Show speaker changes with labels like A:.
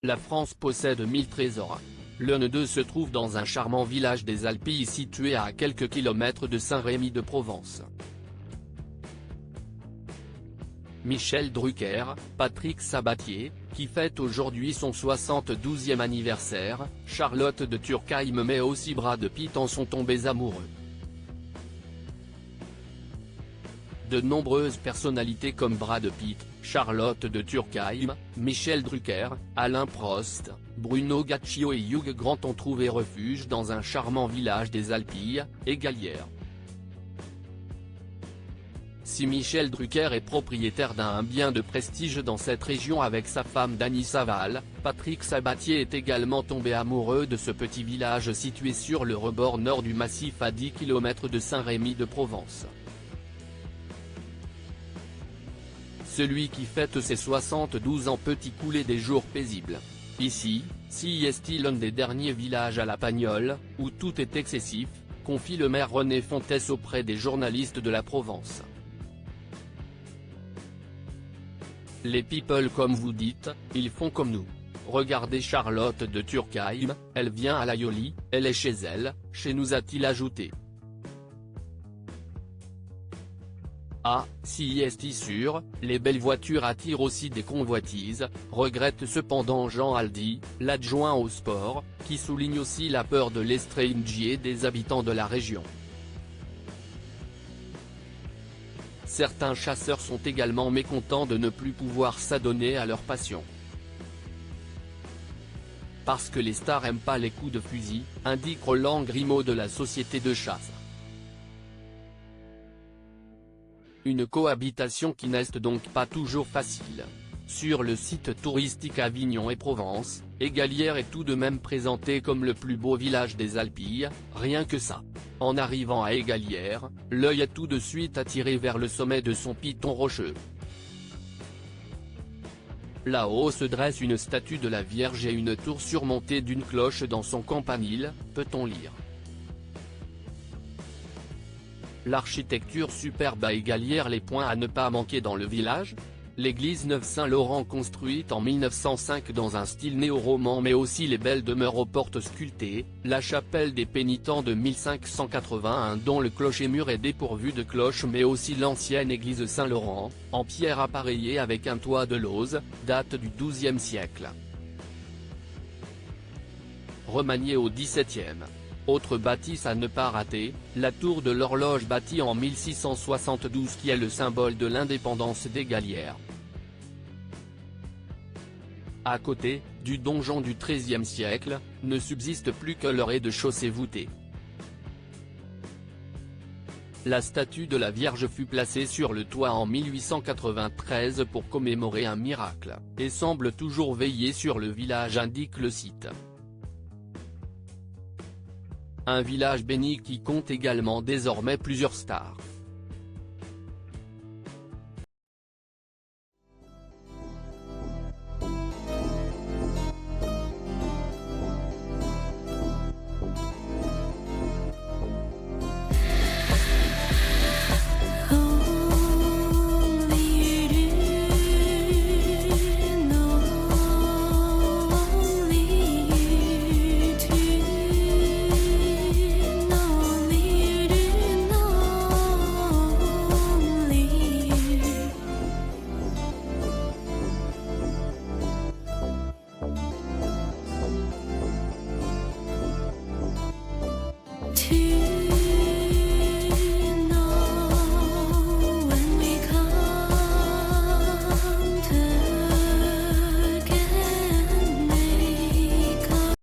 A: La France possède 1000 trésors. L'un d'eux se trouve dans un charmant village des Alpilles situé à quelques kilomètres de Saint-Rémy-de-Provence. Michel Drucker, Patrick Sabatier, qui fête aujourd'hui son 72e anniversaire, Charlotte de Turckheim mais aussi Brad Pitt en sont tombés amoureux. De nombreuses personnalités comme Brad Pitt, Charlotte de Turckheim, Michel Drucker, Alain Prost, Bruno Gaccio et Hugh Grant ont trouvé refuge dans un charmant village des Alpilles, Égalières. Si Michel Drucker est propriétaire d'un bien de prestige dans cette région avec sa femme Dany Saval, Patrick Sabatier est également tombé amoureux de ce petit village situé sur le rebord nord du massif à 10 km de Saint-Rémy-de-Provence. Celui qui fête ses 72 ans peut y couler des jours paisibles. Ici, si est l'un des derniers villages à la Pagnole, où tout est excessif, confie le maire René Fontès auprès des journalistes de la Provence. Les people comme vous dites, ils font comme nous. Regardez Charlotte de Turckheim, elle vient à l'Aioli, elle est chez elle, chez nous a-t-il ajouté. Ah, si est sûr, les belles voitures attirent aussi des convoitises, regrette cependant Jean Aldi, l'adjoint au sport, qui souligne aussi la peur de l'estranger des habitants de la région. Certains chasseurs sont également mécontents de ne plus pouvoir s'adonner à leur passion. Parce que les stars aiment pas les coups de fusil, indique Roland Grimaud de la société de chasse. Une cohabitation qui n'est donc pas toujours facile. Sur le site touristique Avignon et Provence, Égalières est tout de même présenté comme le plus beau village des Alpilles, rien que ça. En arrivant à Égalières, l'œil est tout de suite attiré vers le sommet de son piton rocheux. Là-haut se dresse une statue de la Vierge et une tour surmontée d'une cloche dans son campanile, peut-on lire. L'architecture superbe à Égalières. Les points à ne pas manquer dans le village. L'église Neuve Saint-Laurent construite en 1905 dans un style néo-roman mais aussi les belles demeures aux portes sculptées, la chapelle des pénitents de 1581 dont le clocher-mur est dépourvu de cloche mais aussi l'ancienne église Saint-Laurent, en pierre appareillée avec un toit de lauze, date du XIIe siècle. Remaniée au XVIIe. Autre bâtisse à ne pas rater, la tour de l'horloge bâtie en 1672 qui est le symbole de l'indépendance d'Égalières. À côté, du donjon du XIIIe siècle, ne subsiste plus que le rez-de-chaussée voûté. La statue de la Vierge fut placée sur le toit en 1893 pour commémorer un miracle, et semble toujours veiller sur le village, indique le site. Un village béni qui compte également désormais plusieurs stars.
B: To